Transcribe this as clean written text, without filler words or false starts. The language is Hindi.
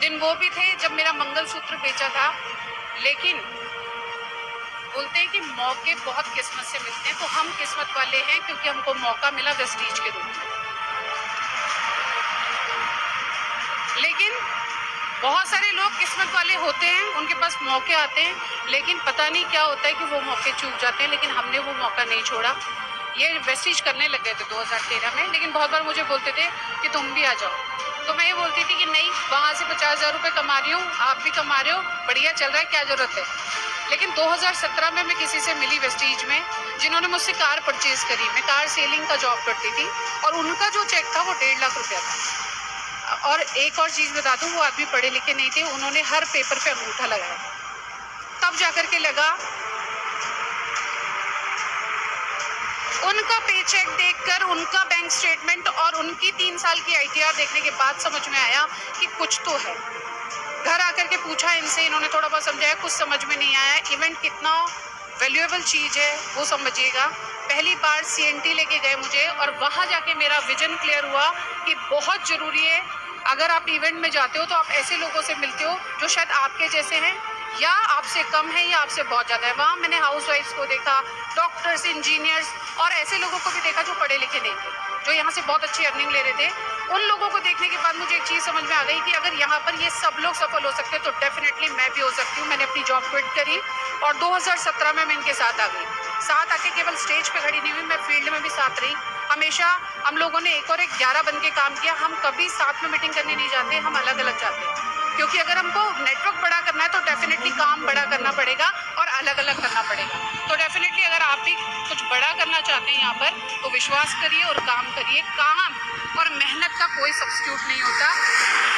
दिन वो भी थे जब मेरा मंगलसूत्र बेचा था। लेकिन बोलते हैं कि मौके बहुत किस्मत से मिलते हैं, तो हम किस्मत वाले हैं क्योंकि हमको मौका मिला वेस्टीज के रूप में। लेकिन बहुत सारे लोग किस्मत वाले होते हैं, उनके पास मौके आते हैं, लेकिन पता नहीं क्या होता है कि वो मौके चूक जाते हैं। लेकिन हमने वो मौका नहीं छोड़ा। ये वेस्टीज करने लग गए थे 2013 में, लेकिन बहुत बार मुझे बोलते थे कि तुम भी आ जाओ, तो मैं ये बोलती थी कि नहीं, वहाँ से 50,000 रुपये कमा रही हूँ, आप भी कमा रहे हो, बढ़िया चल रहा है, क्या जरूरत है। लेकिन 2017 में मैं किसी से मिली वेस्टीज में, जिन्होंने मुझसे कार परचेज करी। मैं कार सेलिंग का जॉब करती थी और उनका जो चेक था वो 1.5 लाख रुपया था। और एक और चीज़ बता दूं, वो आदमी पढ़े लिखे नहीं थे, उन्होंने हर पेपर पे अंगूठा लगाया, तब जाकर के लगा। उनका पे चेक देखकर, उनका बैंक स्टेटमेंट और उनकी 3 साल की ITR देखने के बाद समझ में आया कि कुछ तो है। घर आकर के पूछा इनसे, इन्होंने थोड़ा बहुत समझाया, कुछ समझ में नहीं आया। इवेंट कितना वैल्यूएबल चीज़ है वो समझिएगा। पहली बार CNT लेके गए मुझे और वहाँ जाके मेरा विजन क्लियर हुआ कि बहुत ज़रूरी है, अगर आप इवेंट में जाते हो तो आप ऐसे लोगों से मिलते हो जो शायद आपके जैसे हैं या आपसे कम है या आपसे बहुत ज़्यादा है। वहाँ मैंने हाउसवाइफ्स को देखा, डॉक्टर्स, इंजीनियर्स और ऐसे लोगों को भी देखा जो पढ़े लिखे नहीं थे, जो यहाँ से बहुत अच्छी अर्निंग ले रहे थे। उन लोगों को देखने के बाद मुझे एक चीज़ समझ में आ गई कि अगर यहाँ पर ये सब लोग सफल हो सकते तो डेफिनेटली मैं भी हो सकती हूँ। मैंने अपनी जॉब क्विट करी और 2017 में मैं इनके साथ आ गई। साथ आके केवल स्टेज पे खड़ी नहीं हुई, मैं फील्ड में भी साथ रही। हमेशा हम लोगों ने एक और एक 11 बन के काम किया। हम कभी साथ में मीटिंग करने नहीं जाते, हम अलग अलग जाते हैं, क्योंकि अगर हमको नेटवर्क बड़ा करना है तो डेफिनेटली काम बड़ा करना पड़ेगा और अलग अलग करना पड़ेगा। तो डेफिनेटली अगर आप भी कुछ बड़ा करना चाहते हैं यहाँ पर, तो विश्वास करिए और काम करिए। काम और मेहनत का कोई सब्स्टिट्यूट नहीं होता।